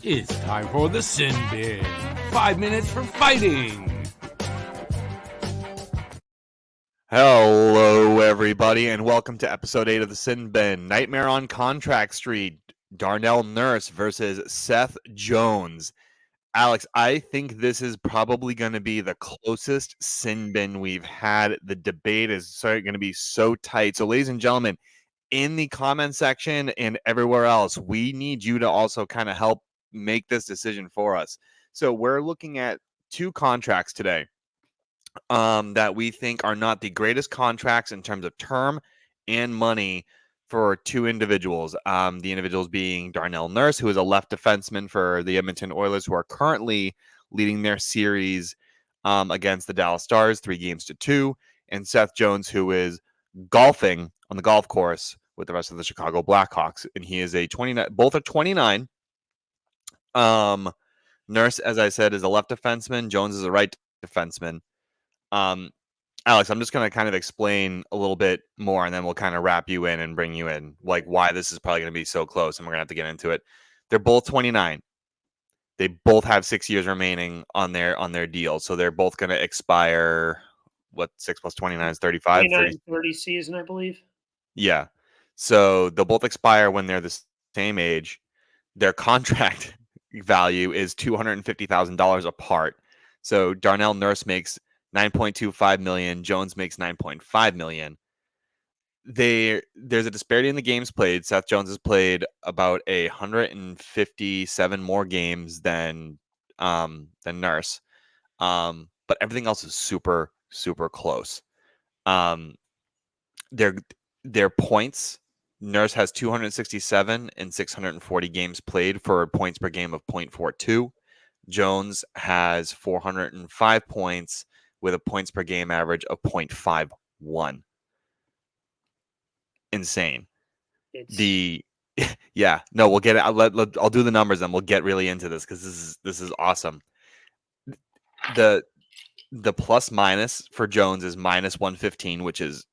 It's time for the Sin Bin. 5 minutes for fighting. Hello, everybody, and welcome to episode 8 of the Sin Bin. Nightmare on Contract Street. Darnell Nurse versus Seth Jones. Alex, I think this is probably going to be the closest Sin Bin we've had. The debate is going to be so tight. So, ladies and gentlemen, in the comment section and everywhere else, we need you to also kind of help make this decision for us. So we're looking at two contracts today that we think are not the greatest contracts in terms of term and money for two individuals. The individuals being Darnell Nurse, who is a left defenseman for the Edmonton Oilers, who are currently leading their series against the Dallas Stars 3-2, and Seth Jones, who is golfing on the golf course with the rest of the Chicago Blackhawks, and he is a 29. Both are 29. Nurse, as I said, is a left defenseman. Jones is a right defenseman. Alex, I'm just going to kind of explain a little bit more, and then we'll kind of wrap you in and bring you in, like why this is probably going to be so close, and we're going to have to get into it. They're both 29. They both have 6 years remaining on their deal, so they're both going to expire. What 6 plus 29 is 35? 30 season, I believe. Yeah. So they'll both expire when they're the same age. Their contract value is $250,000 apart. So Darnell Nurse makes $9.25 million. Jones makes $9.5 million. There's a disparity in the games played. Seth Jones has played about 157 more games than Nurse. But everything else is super, super close. Their points, Nurse has 267 and 640 games played for points per game of 0.42. Jones has 405 points with a points per game average of 0.51. Insane. We'll get it. I'll do the numbers and we'll get really into this because this is awesome. The plus minus for Jones is minus 115, which is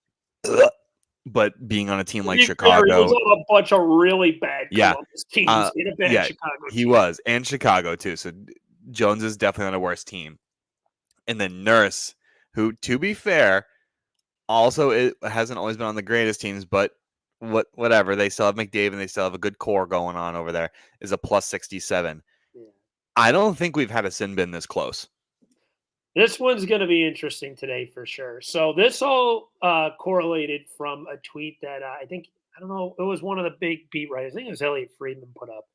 but being on a team like Chicago, he was on a bunch of really bad Columbus teams in a bad Chicago team. He was, and Chicago too. So Jones is definitely on a worse team. And then Nurse, who, to be fair, also it hasn't always been on the greatest teams, but whatever. They still have McDavid, and they still have a good core going on over there. Is a plus 67. Yeah. I don't think we've had a sin bin this close. This one's going to be interesting today for sure. So this all correlated from a tweet that I don't know, it was one of the big beat writers. I think it was Elliot Friedman put up.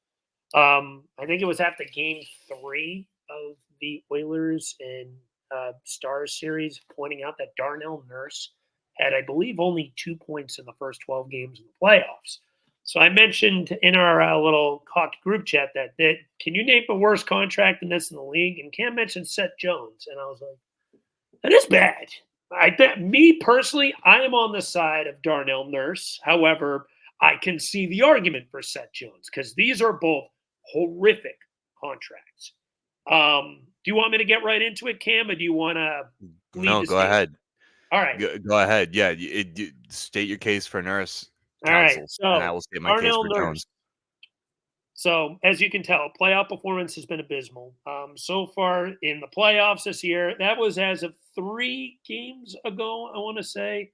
I think it was after game 3 of the Oilers and Stars series, pointing out that Darnell Nurse had, I believe, only 2 points in the first 12 games in the playoffs. So I mentioned in our little hockey group chat that can you name a worse contract than this in the league? And Cam mentioned Seth Jones, and I was like, that is bad. Me personally, I am on the side of Darnell Nurse. However, I can see the argument for Seth Jones because these are both horrific contracts. Do you want me to get right into it, Cam, or do you want to? No, go ahead. All right, go ahead. Yeah, state your case for Nurse. All right, so and I will state my case for Jones. So, as you can tell, playoff performance has been abysmal. So far in the playoffs this year, that was as of 3 games ago, I want to say.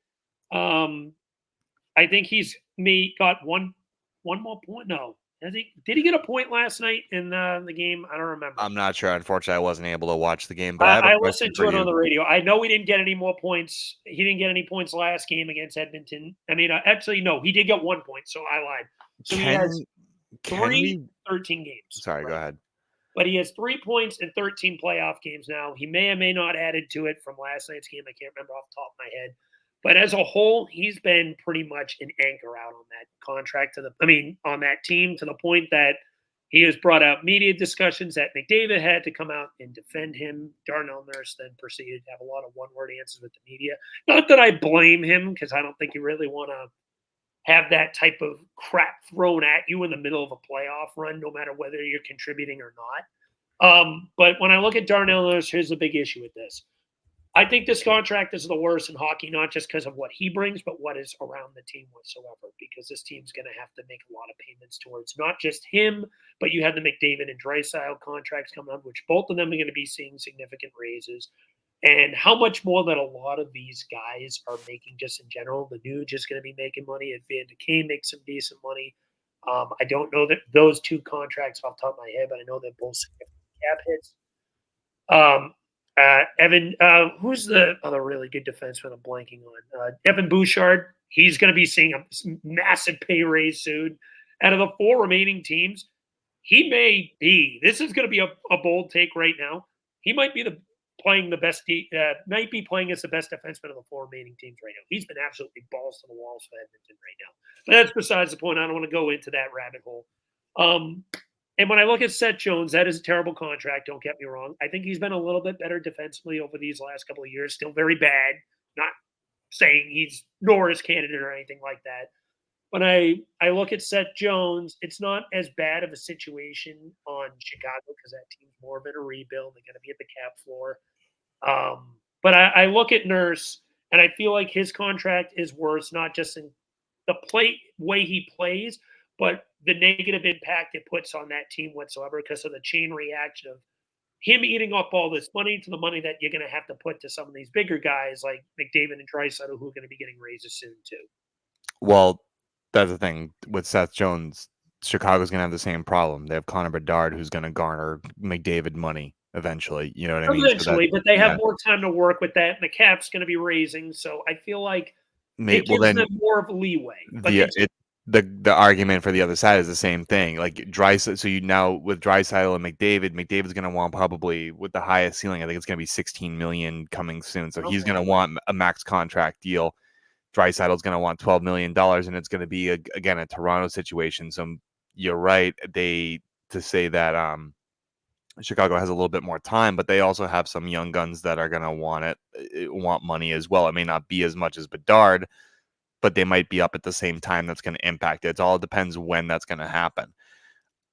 I think he's got one more point. No. Did he get a point last night in the game? I don't remember. I'm not sure. Unfortunately, I wasn't able to watch the game. But I listened to it on the radio. I know he didn't get any more points. He didn't get any points last game against Edmonton. I mean, actually, no. He did get 1 point, so I lied. So he has 13 games. Sorry, go ahead. But he has 3 points in 13 playoff games now. He may or may not added to it from last night's game. I can't remember off the top of my head. But as a whole, he's been pretty much an anchor out on that contract on that team, to the point that he has brought out media discussions that McDavid had to come out and defend him. Darnell Nurse then proceeded to have a lot of one-word answers with the media. Not that I blame him, because I don't think you really want to have that type of crap thrown at you in the middle of a playoff run, no matter whether you're contributing or not. But when I look at Darnell Nurse, here's the big issue with this. I think this contract is the worst in hockey, not just because of what he brings, but what is around the team whatsoever, because this team's going to have to make a lot of payments towards not just him, but you have the McDavid and Draisaitl contracts coming up, which both of them are going to be seeing significant raises. And how much more that a lot of these guys are making just in general. The Nuge is going to be making money. If Van de Kane makes some decent money. I don't know that those two contracts off the top of my head, but I know they're both significant cap hits. Evan, who's the other really good defenseman I'm blanking on? Evan Bouchard. He's going to be seeing a massive pay raise soon. Out of the four remaining teams, he may be. This is going to be a bold take right now. He might be playing as the best defenseman of the four remaining teams right now. He's been absolutely balls to the walls for Edmonton right now. But that's besides the point. I don't want to go into that rabbit hole. And when I look at Seth Jones, that is a terrible contract. Don't get me wrong. I think he's been a little bit better defensively over these last couple of years. Still very bad. Not saying he's Norris candidate or anything like that. When I look at Seth Jones, it's not as bad of a situation on Chicago because that team's more of in a rebuild. They're going to be at the cap floor. But I look at Nurse, and I feel like his contract is worse, not just in the way he plays, but the negative impact it puts on that team whatsoever because of the chain reaction of him eating up all this money to the money that you're going to have to put to some of these bigger guys like McDavid and Draisaitl who are going to be getting raises soon too. Well, that's the thing with Seth Jones. Chicago's going to have the same problem. They have Connor Bedard, who's going to garner McDavid money eventually. You know what I mean? Eventually, but they have more time to work with that, and the cap's going to be raising. So I feel like it gives them more of leeway. The argument for the other side is the same thing. Like Draisaitl, so you now with Draisaitl and McDavid's going to want probably with the highest ceiling. I think it's going to be $16 million coming soon. So he's going to want a max contract deal. Draisaitl's going to want $12 million, and it's going to be again a Toronto situation. So you're right. To say that Chicago has a little bit more time, but they also have some young guns that are going to want money as well. It may not be as much as Bedard, but they might be up at the same time. That's going to impact it. It all depends when that's going to happen.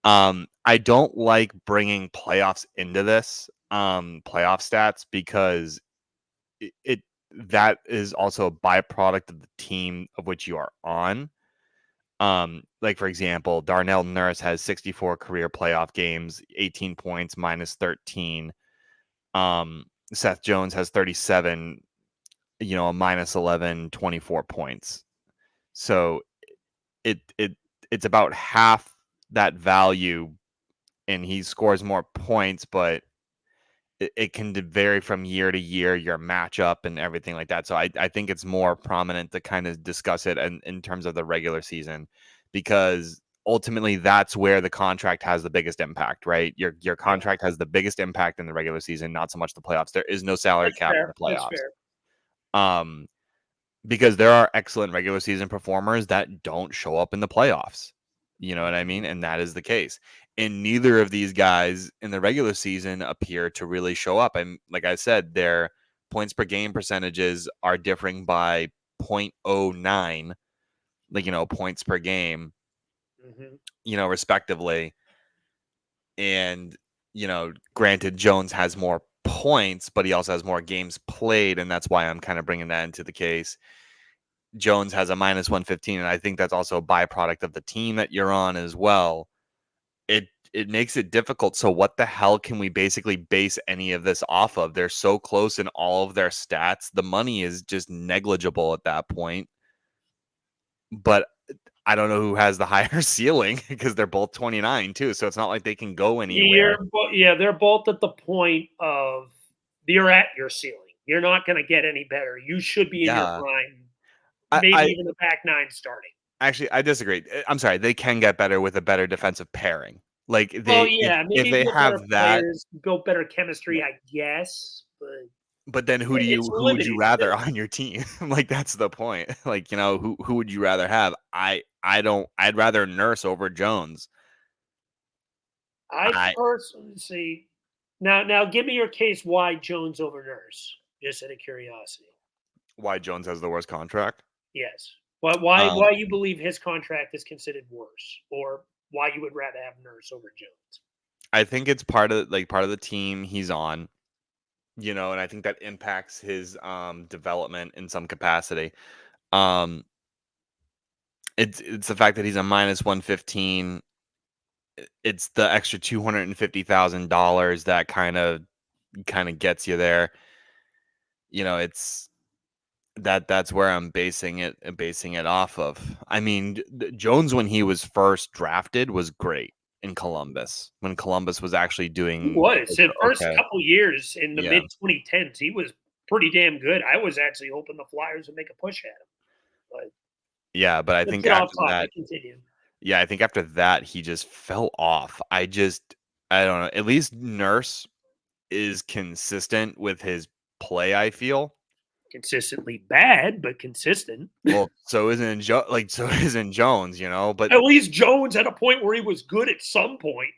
I don't like bringing playoffs into this playoff stats because that is also a byproduct of the team of which you are on. Like for example, Darnell Nurse has 64 career playoff games, 18 points, minus 13. Seth Jones has 37, a minus 11, 24 points. So it's about half that value, and he scores more points, but it can vary from year to year, your matchup and everything like that. So I think it's more prominent to kind of discuss it in terms of the regular season, because ultimately that's where the contract has the biggest impact, right? Your contract has the biggest impact in the regular season, not so much the playoffs. There is no salary cap in the playoffs. That's fair. Because there are excellent regular season performers that don't show up in the playoffs. You know what I mean? And that is the case. And neither of these guys in the regular season appear to really show up. And like I said, their points per game percentages are differing by 0.09, points per game, respectively. And, granted, Jones has more points, but he also has more games played. And that's why I'm kind of bringing that into the case. Jones has a minus 115, and I think that's also a byproduct of the team that you're on as well. It makes it difficult. So what the hell can we basically base any of this off of? They're so close in all of their stats. The money is just negligible at that point. But I don't know who has the higher ceiling because they're both 29 too. So it's not like they can go anywhere. They're both at the point of you're at your ceiling. You're not going to get any better. You should be in your prime. Maybe even the back nine starting. Actually, I disagree. I'm sorry. They can get better with a better defensive pairing. Like maybe if they have that, build better chemistry, I guess. But then who would you rather on your team? Like that's the point. Like who would you rather have? I'd rather Nurse over Jones. I personally see. Now give me your case why Jones over Nurse, just out of curiosity. Why Jones has the worst contract? Yes. Why you believe his contract is considered worse, or why you would rather have Nurse over Jones? I think it's part of the team he's on, and I think that impacts his development in some capacity. It's the fact that he's a minus 115, it's the extra $250,000 that kind of gets you there. It's that's where I'm basing it off of. I mean, Jones, when he was first drafted, was great in Columbus, when Columbus was actually He doing was. The first okay. couple years in the Yeah. mid-2010s, he was pretty damn good. I was actually hoping the Flyers would make a push at him, but Yeah, but I let's think get off after that, topic. Continue. yeah, I think after that he just fell off. I don't know. At least Nurse is consistent with his play, I feel. Consistently bad, but consistent. Well, so isn't so isn't Jones, but At least Jones had a point where he was good at some point.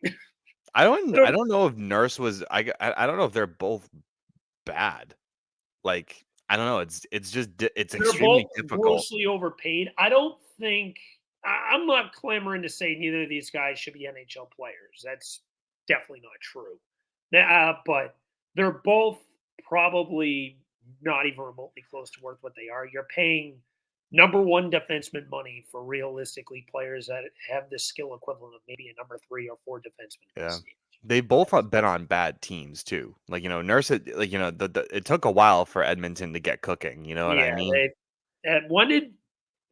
I don't know if Nurse was I don't know if they're both bad. Like, I don't know, it's They're both extremely difficult. grossly overpaid. I don't think I'm not clamoring to say neither of these guys should be NHL players. That's definitely not true. But they're both probably not even remotely close to worth what they are. You're paying number one defenseman money for realistically players that have the skill equivalent of maybe a number 3 or 4 defenseman in this Yeah. stage. They both have been on bad teams too. Like, Nurse it took a while for Edmonton to get cooking, you know what I Yeah, mean? when did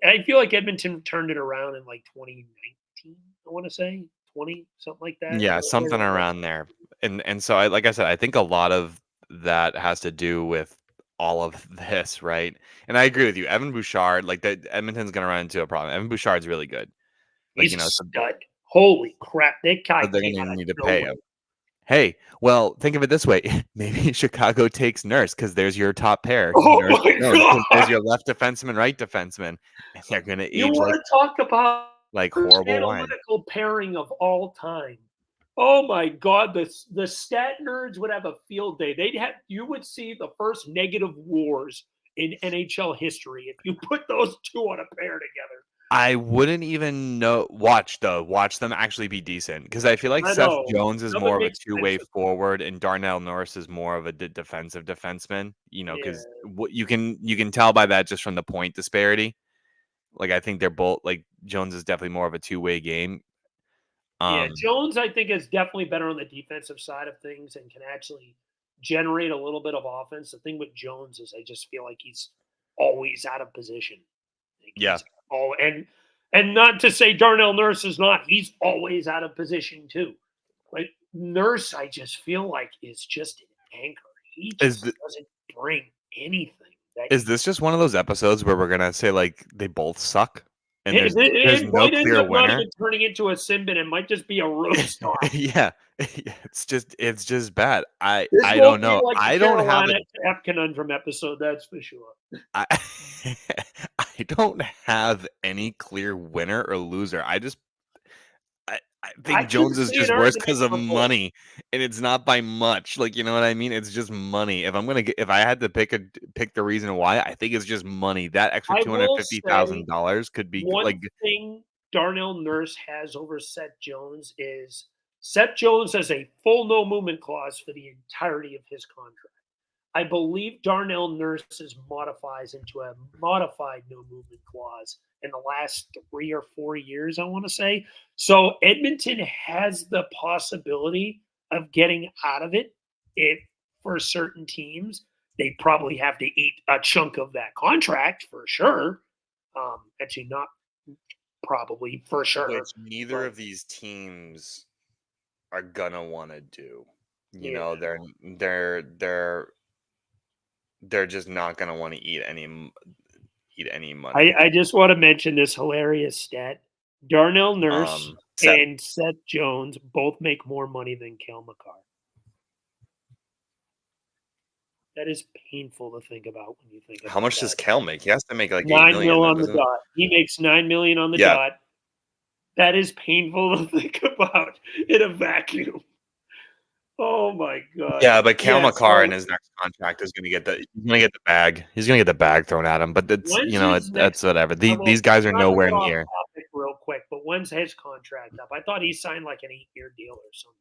I feel like Edmonton turned it around in like 2019? I want to say 20 something like that. Yeah, something around there. And so like I said, I think a lot of that has to do with all of this, right? And I agree with you. Evan Bouchard, like that Edmonton's gonna run into a problem. Evan Bouchard's really good. Like, He's a so stud. Holy crap! That guy they're came gonna out of need to pay nowhere. him. Hey, well, think of it this way. Maybe Chicago takes Nurse because there's your top pair, Oh Nurse my Jones, 'cause there's god! your left defenseman, right defenseman, and they're gonna You age want to talk about like the horrible wine. analytical pairing of all time? Oh my god! The stat nerds would have a field day. You would see the first negative wars in NHL history if you put those two on a pair together. I wouldn't even watch them actually be decent, because I feel like I Seth know. Jones is Nothing more of a makes sense. two-way forward, and Darnell Nurse is more of a defensive defenseman. Yeah, Because what you can tell by that just from the point disparity. Like, I think they're both like Jones is definitely more of a two-way game. yeah. Um, Jones, I think, is definitely better on the defensive side of things and can actually generate a little bit of offense. The thing with Jones is I just feel like he's always out of position. Like yeah, and not to say Darnell Nurse is not. He's always out of position too. Like Nurse, I just feel like is just an anchor. He is just doesn't bring anything that Is you. this just one of those episodes where we're gonna say like they both suck and It, there's it no might end clear up not winner? even turning into a sin bin. It might just be a roast off. Yeah. It's just bad. I This I don't won't be know. like the I don't have a Carolina Cap conundrum episode, that's for sure. I I don't have any clear winner or loser. I I think keep Jones is seeing just worse arguments because of for both. money, and it's not by much. Like, you know what I mean? It's just money. If I had to pick the reason why, I think it's just money. That extra I two hundred will fifty say thousand dollars could be one like, thing Darnell Nurse has over Seth Jones is Seth Jones has a full no movement clause for the entirety of his contract. I believe Darnell Nurse's modifies into a modified no movement clause in the last 3 or 4 years, I want to say. So Edmonton has the possibility of getting out of it if for certain teams. They probably have to eat a chunk of that contract for sure. Actually, not probably for sure, which neither but of these teams are gonna want to do. yeah. They're just not gonna want to eat any I, money. I just want to mention this hilarious stat. Darnell Nurse Set. and Seth Jones both make more money than Kel McCarr. That is painful to think about when you think How about much does that. Cal make? He has to make like 8 million, 9 mil though, on the doesn't? dot. He makes 9 million on the Yeah, dot. That is painful to think about in a vacuum. Oh my god. yeah, but Cal Yeah. McCarr in So his next contract is gonna get the bag. He's gonna get the bag thrown at him. But it's when's his next? that's whatever. Well, These guys are not to nowhere get off near. topic real quick, but when's his contract up? I thought he signed like an 8-year deal or something.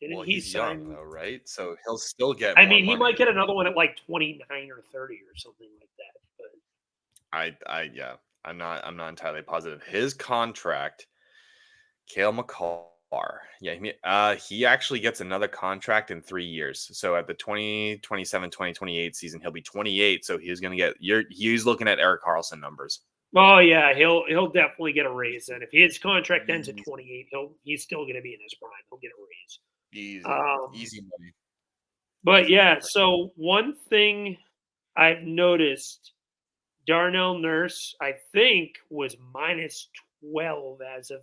Didn't Well, he he's young sign? though, right? So he'll still get I more mean, he money. might get another one at like 29 or 30 or something like that. But Yeah, I'm not entirely positive. His contract Cale McCarr. Yeah, he actually gets another contract in 3 years. So at the 2027-2028 season, he'll be 28. So he's going to get he's looking at Eric Carlson numbers. Oh yeah, he'll definitely get a raise. And if his contract ends at Easy, 28, he's still going to be in his prime. He'll get a raise. easy money. But Easy yeah, money. so one thing I've noticed, Darnell Nurse, I think, was minus 12 as of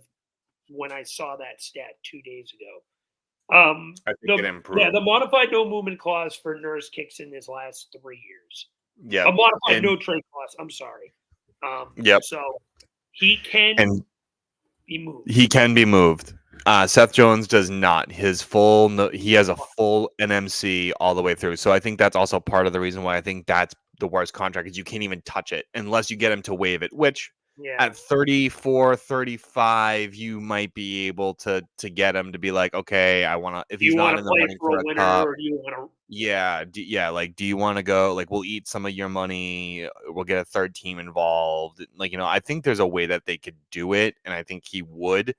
when I saw that stat 2 days ago. I think it improved. The modified no movement clause for Nurse kicks in his last 3 years. A Yep. modified And no trade clause. I'm sorry. yep. So he can And be moved. he can be moved. Seth Jones does not. He has a full NMC all the way through. So I think that's also part of the reason why I think that's the worst contract is you can't even touch it unless you get him to waive it, which Yeah. at 34, 35, you might be able to get him to be like, okay, I want to, if Do you he's want not to in the play running for for a a winner, cup. or do you want to? Yeah, like, do you want to go? Like, we'll eat some of your money. We'll get a third team involved. Like, I think there's a way that they could do it, and I think he would,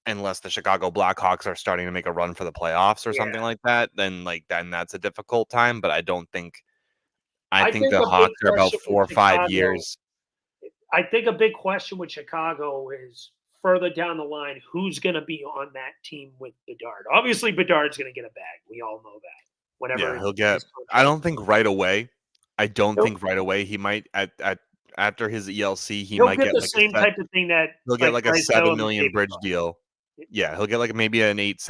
unless the Chicago Blackhawks are starting to make a run for the playoffs or something like that. Then that's a difficult time. But I don't think. I I think think the a big Hawks are about question with 4 or 5 Chicago. years. I think a big question with Chicago is further down the line, who's going to be on that team with Bedard? Obviously, Bedard's going to get a bag. We all know that. Yeah, Whatever he'll get. his I contract. don't think right away. I don't He'll, think right away. He might at after his ELC, he he'll might get get the like a same set. type of thing that He'll get like like a Drysdale 7 and million McDavid bridge got. deal. Yeah, he'll get like maybe an 8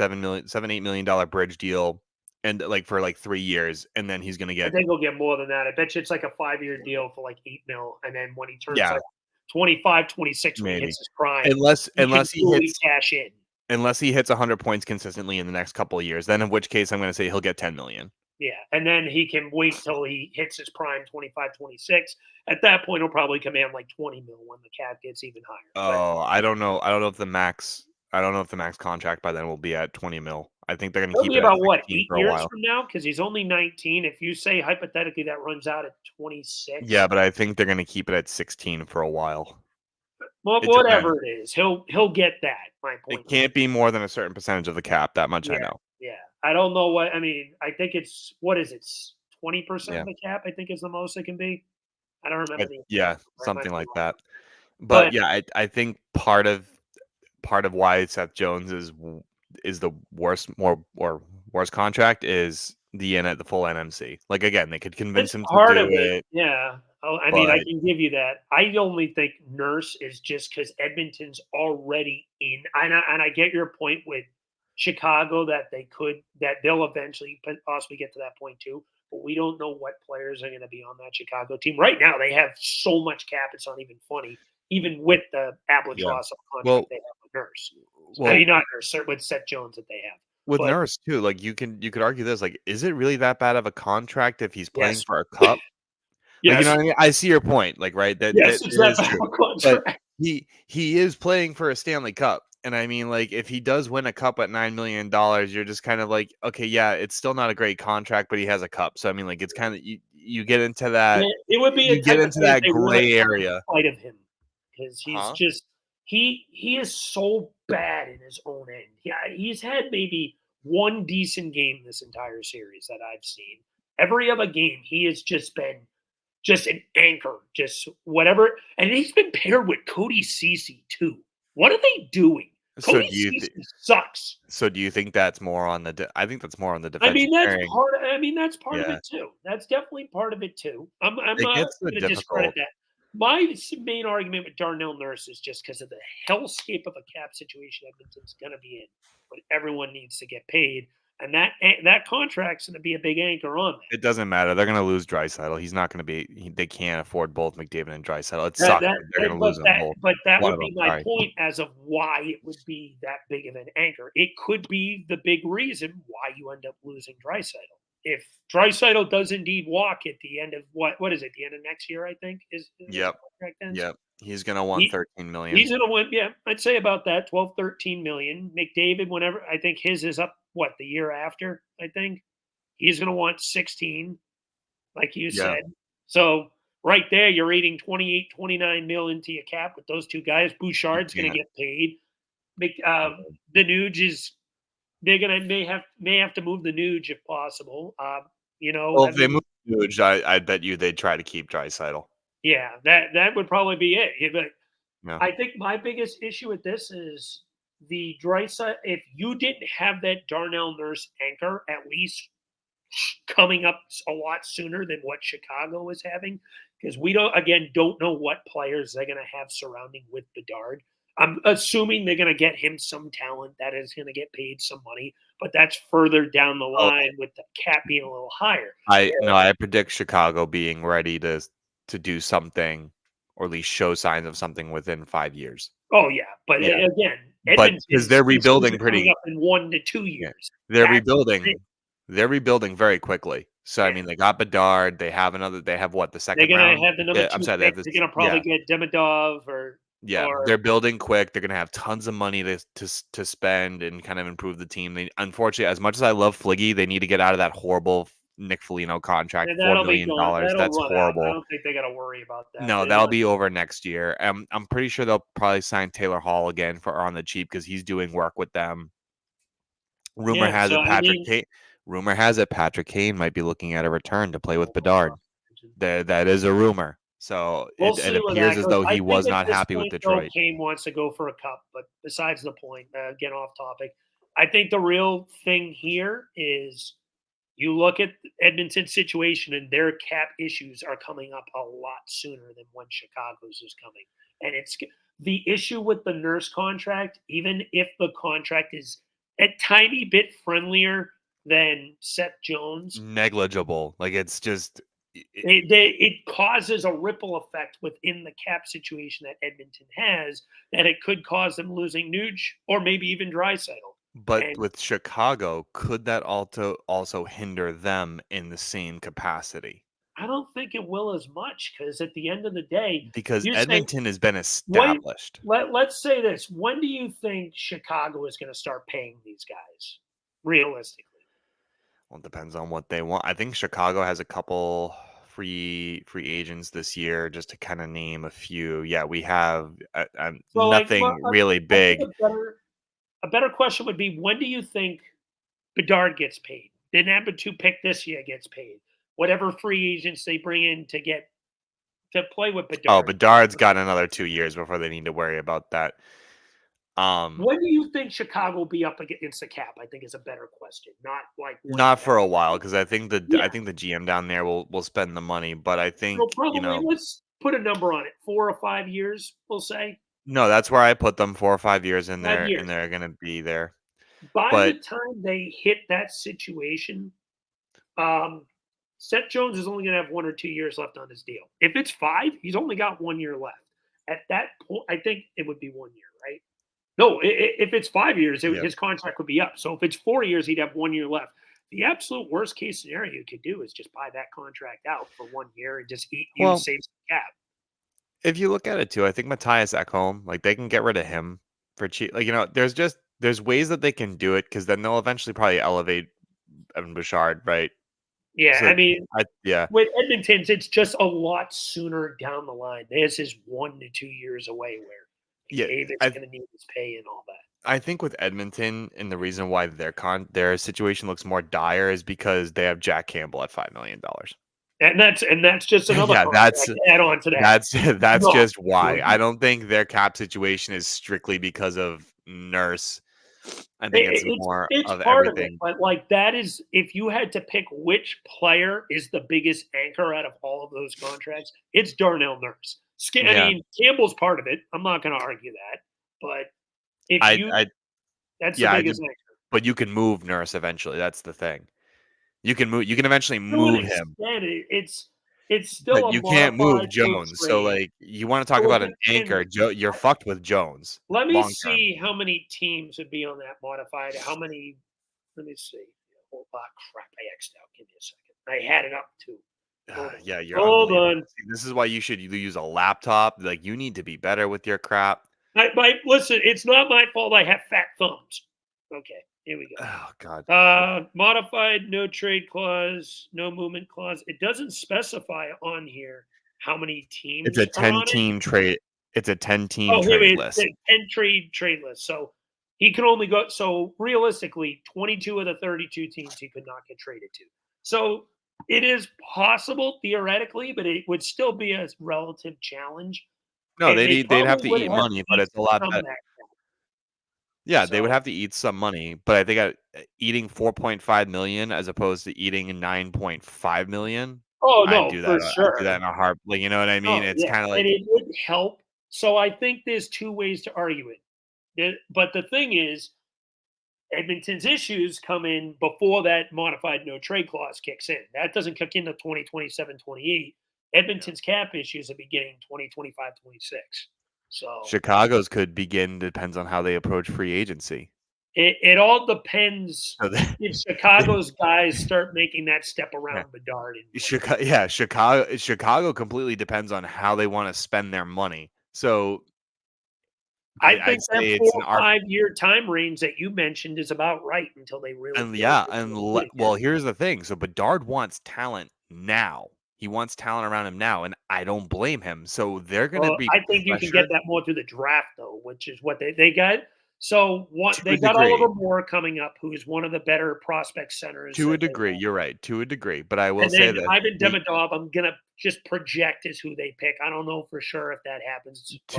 million bridge deal, and like for like 3 years, and then he's gonna I get think he'll get more than that. I bet you it's like a 5-year deal for like 8 mil. And then when he turns yeah, like 25, 26, when he maybe hits his prime, unless he can unless he fully hits cash in. unless he hits 100 points consistently in the next couple of years. Then in which case I'm gonna say he'll get 10 million. Yeah. And then he can wait till he hits his prime 25, 26. At that point, he'll probably command like 20 mil when the cap gets even higher. But Oh, I don't know. I don't know if the max. I don't know if the max contract by then will be at 20 mil. I think they're gonna it'll keep be it at about what, 16 8 for a years while. from now? Because he's only 19. If you say hypothetically that runs out at Yeah, 26, but I think they're gonna keep it at 16 for a while. well, It depends. whatever it is, he'll get that. My It point. can't be more than a certain percentage of the cap. That much I Yeah, know. yeah. I don't know what I mean. I think it's what is it? 20% Yeah. of the cap. I think is the most it can be. I don't remember the Yeah, exact number. I might something be like wrong. that. But But yeah, I think part of why Seth Jones is the worst contract is the full NMC. Like again, they could convince it's him to part do of it. it, Yeah. Oh, I mean, I but can give you that. I only think Nurse is just because Edmonton's already in. And I get your point with Chicago that they'll eventually possibly get to that point too. But we don't know what players are going to be on that Chicago team. Right now, they have so much cap, it's not even funny, even with the yeah. albatross of contract Well, they have with Nurse. I well, mean, not Nurse, with Seth Jones that they have. with But Nurse too, like you could argue this, like, is it really that bad of a contract if he's playing yes, for a cup? Like, you know yes, what I mean? I see your point, like, right? That yes, it's it that is bad true. of a But contract. he is playing for a Stanley Cup. And I mean, like, if he does win a cup at $9 million, you're just kind of like, okay, yeah, it's still not a great contract, but he has a cup. So I mean, like, it's kind of you get into that It would be a you get type of into thing if that they really gray wanted to area. fight of him because he's Huh? just he is so bad in his own end. Yeah, he's had maybe one decent game this entire series that I've seen. Every other game, he has just been just an anchor, just whatever. And he's been paired with Cody Cece too. What are they doing? So Cody do you Cece sucks. so do you think that's more on I think that's more on the I defensive mean, that's pairing. part. I mean, that's part of Yeah. it too. That's definitely part of it too. I'm It not gets so going to discredit difficult. that. My main argument with Darnell Nurse is just because of the hellscape of a cap situation Edmonton's going to be in, but everyone needs to get paid, and that contract's going to be a big anchor on that. It doesn't matter. They're gonna lose Draisaitl. He's not gonna be. They can't afford both McDavid and Draisaitl. It That sucks, that but they're that gonna but lose them that both. but that One would of them. be my Sorry. point as of why it would be that big of an anchor. It could be the big reason why you end up losing Draisaitl. If Draisaitl does indeed walk at the end of what is it? The end of next year, I think is when his Yep. contract ends. Yep. He's gonna want He 13 million. he's gonna win. Yeah, I'd say about that 12, 13 million. McDavid, whenever I think his is up. What the year after? I think he's gonna want 16, like you Yeah. said. So right there, you're eating 28, 29 mil into your cap with those two guys. You Bouchard's going to can't. get paid. The Nuge is they're gonna may have to move the Nuge if possible. Well, I if they mean, move Nuge, I bet you they'd try to keep Draisaitl. yeah, that would probably be it. But Yeah. I think my biggest issue with this is the Draisaitl. If you didn't have that Darnell Nurse anchor, at least coming up a lot sooner than what Chicago is having, because we don't know what players they're going to have surrounding with Bedard. I'm assuming they're going to get him some talent that is going to get paid some money, but that's further down the Oh, line with the cap being a little higher. I predict Chicago being ready to do something, or at least show signs of something within 5 years. Oh yeah, but Yeah, again, but because they're seasons rebuilding are coming pretty. up in 1 to 2 Yeah, years. they're That's the thing. rebuilding. They're rebuilding very quickly. So I Yeah. mean, they got Bedard. They have another. They have what, the They're second gonna round? have the number Yeah, I'm 2 sorry. They have pick. this. They're gonna probably Yeah, get Demidov yeah. or They're building quick. They're gonna have tons of money to spend and kind of improve the team. They, unfortunately, as much as I love Fliggy, they need to get out of that horrible Nick Foligno contract, and $4 that'll be million. gone. That'll That's run out. I horrible. don't think they got to worry about that. No, They're that'll not. be over next year. I'm pretty sure they'll probably sign Taylor Hall again for on the cheap because he's doing work with them. Rumor Yeah. has So it I Patrick mean, Kane. Rumor has it Patrick Kane might be looking at a return to play with uh, Bedard. That is a rumor. So we'll it see where appears that as goes. though I he think was at not this happy with point, though, Detroit. Kane wants to go for a cup. But besides the point, get off topic. I think the real thing here is you look at Edmonton's situation and their cap issues are coming up a lot sooner than when Chicago's is coming. And it's the issue with the Nurse contract, even if the contract is a tiny bit friendlier than Seth Jones, Negligible. Like it's just it causes a ripple effect within the cap situation that Edmonton has that it could cause them losing Nuge or maybe even Draisaitl. but And with Chicago, could that also hinder them in the same capacity? I don't think it will as much because at the end of the day, Because you say Edmonton has been when established. let's say this. When do you think Chicago is going to start paying these guys realistically? Well, it depends on what they want. I think Chicago has a couple free agents this year, just to kind of name a few. Yeah, we have So, nothing really I think big. a better question would be when do you think Bedard gets paid? The number 2 pick this year gets paid. Whatever free agents they bring in to play with Oh, Bedard. Bedard's got another 2 years before they need to worry about that. When do you think Chicago will be up against the cap? I think is a better question. Not like Not for a while, because I think yeah. the GM down there will spend the money, but I So think probably let's put a number on it. 4 or 5 years, we'll say. no, that's where I put them 4 or 5 years in 5 there, and years. they're gonna be there. By the But time they hit that situation, Seth Jones is only going to have 1 or 2 years left on his deal. If it's 5, he's only got 1 year left. At that point, I think it would be 1 year, right? No, if it's 5 years, yeah, his contract would be up. So if it's 4 years, he'd have 1 year left. The absolute worst case scenario you could do is just buy that contract out for 1 year and just well, save some cap. if you look at it too, I think Matthias Ekholm, like they can get rid of him for cheap. Like there's ways that they can do it because then they'll eventually probably elevate Evan Bouchard, right? Yeah, So I mean, yeah, with Edmonton's, it's just a lot sooner down the line. This is 1 to 2 years away where yeah. David's going to need his pay and all that. I think with Edmonton, and the reason why their situation looks more dire is because they have Jack Campbell at $5 million. And that's just another Yeah, contract to add on to that. that's No, just why. I don't think their cap situation is strictly because of Nurse. I think it's more it's of part of it, everything. but like that is if you had to pick which player is the biggest anchor out of all of those contracts, it's Darnell Nurse. I Yeah, mean, Campbell's part of it. I'm not going to argue that, but if I that's the yeah, I do, biggest anchor. but you can move Nurse eventually. That's the thing. You can move. You can eventually To an move him, extent, it's still but a you can't move modified no Jones. So trade. like, you want to talk So about it an anchor? depends. You're fucked with Jones Let me long term. see how many teams would be on that modified. How many? Let me see. Oh, crap! I X'd out. Give me a second. I had it up too. Hold on. Yeah, you're Hold unbelievable. on. See, this is why you should use a laptop. Like, you need to be better with your crap. Listen, it's not my fault. I have fat thumbs. Okay, here we go. Oh God. Modified, no trade clause, no movement clause. It doesn't specify on here how many It's teams a are 10 on it. team trade. It's a 10-team Oh, here trade it is. list. 10 trade list. So He could only go. So realistically, 22 of the 32 teams he could not get traded to. So it is possible theoretically, but it would still be a relative challenge. No, And they they'd have probably to would eat have to money, but eat it's a lot some bet of that. yeah, they would So, have to eat some money, but I think eating 4.5 million as opposed to eating 9.5 million, oh I'd no, do for that. I'd do that sure. in a heart. Like, you know what I mean? Oh It's yeah, kind of and like it would help. So I think there's two ways to argue it. But the thing is, Edmonton's issues come in before that modified no trade clause kicks in. That doesn't kick into 2027, 28. yeah. Edmonton's cap issues are beginning 2025, 26. So Chicago's could begin depends on how they approach free agency. it all depends So if Chicago's guys start making that step yeah. around Bedard and Wayne. Chicago completely depends on how they want to spend their money. So I I'd think that say four it's an or art. 5 year time range that you mentioned is about right until they really And feel like yeah, they can and compete well, again. here's the thing. So Bedard wants talent now. He wants talent around him now, and I don't blame him. So they're gonna Well, be I think you can get pressured that more through the draft, though, which is what they got. So what to they a got degree. Oliver Moore coming up, who is one of the better prospect centers To a that they degree, have. you're right. To a degree, but I will And say then that Ivan the Demidov, I'm gonna just project is who they pick. I don't know for sure if that happens, but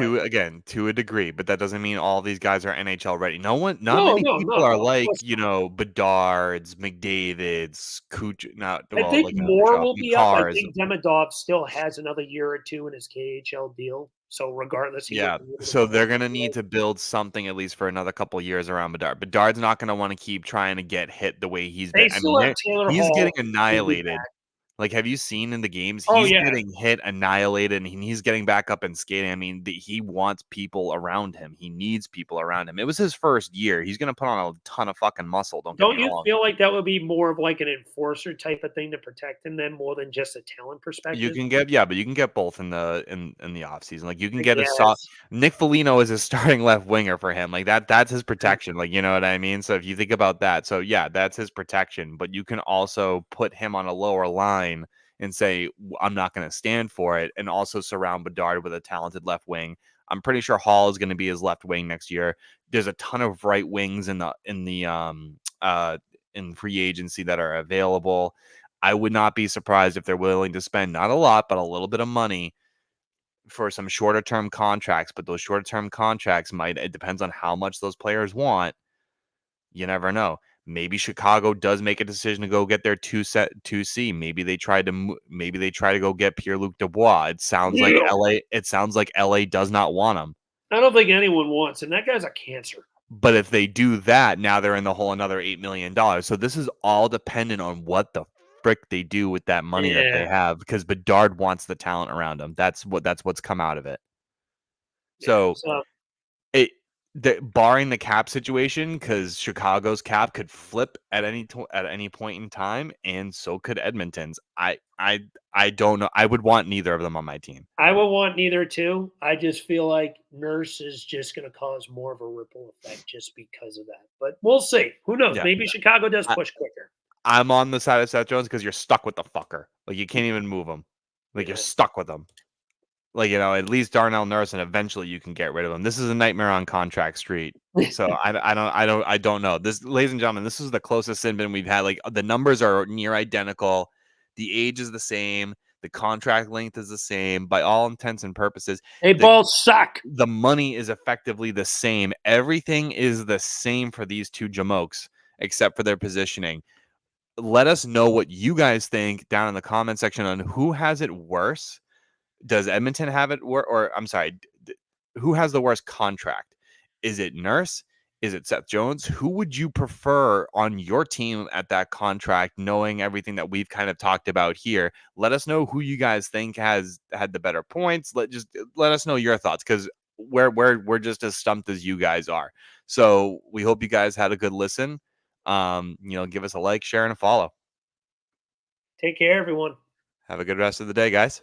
to a degree, but that doesn't mean all these guys are NHL ready. Not no, many no, people no, are of like, course not. Bedards, McDavid's, Kuch not I well, think like Moore Kucherov, will be up. I Makar's. think Demidov still has another year or two in his KHL deal. So regardless, he Yeah, wouldn't be able to so go they're on. gonna need to build something at least for another couple years around Bedard. Bedard's not gonna want to keep trying to get hit the way he's been. They I still mean, have Taylor he's getting Hall, who'll be annihilated. back. Like, have you seen in the games? Oh He's yeah, getting hit, annihilated, and he's getting back up and skating. I mean, he wants people around him. He needs people around him. It was his first year. He's gonna put on a ton of fucking muscle. Don't get me don't you wrong. feel like that would be more of like an enforcer type of thing to protect him then more than just a talent You perspective? can get but you can get both in the offseason. Like, you can I get a soft guess. Nick Foligno is a starting left winger for him. Like, that's his protection. Like, you know what I mean? So if you think about that, so yeah, that's his protection. But you can also put him on a lower line and say, I'm not going to stand for it, and also surround Bedard with a talented left wing. I'm pretty sure Hall is going to be his left wing next year. There's a ton of right wings in free agency that are available. I would not be surprised if they're willing to spend not a lot, but a little bit of money for some shorter term contracts. But those shorter term contracts it depends on how much those players want. You never know. Maybe Chicago does make a decision to go get their 2C. Maybe they try to go get Pierre-Luc Dubois. Yeah. It sounds like LA does not want him. I don't think anyone wants him. That guy's a cancer. But if they do that, now they're in the whole another $8 million. So this is all dependent on what the frick they do with that money that they Yeah. have, because Bedard wants the talent around him. That's what's come out of it. Yeah. So So it barring the cap situation, because Chicago's cap could flip at at any point in time, and so could Edmonton's. I don't know. I would want neither of them on my team. I would want neither too. I just feel like Nurse is just going to cause more of a ripple effect just because of that. But we'll see. Who knows? Yeah, Maybe Chicago does I, push quicker. I'm on the side of Seth Jones because you're stuck with the fucker. Like, you can't even move him. Like, you're Yeah. stuck with him. Like, at least Darnell Nurse, and eventually you can get rid of him. This is a nightmare on contract street. So I don't know. This, ladies and gentlemen, this is the closest sin bin we've had. Like, the numbers are near identical. The age is the same. The contract length is the same. By all intents and purposes, They the both suck. the money is effectively the same. Everything is the same for these two jamokes, except for their positioning. Let us know what you guys think down in the comment section on who has it worse. Does Edmonton have it or I'm sorry, who has the worst contract? Is it Nurse? Is it Seth Jones? Who would you prefer on your team at that contract, knowing everything that we've kind of talked about here? Let us know who you guys think has had the better points. Let us know your thoughts, because we're just as stumped as you guys are. So we hope you guys had a good listen. Give us a like, share, and a follow. Take care, everyone. Have a good rest of the day, guys.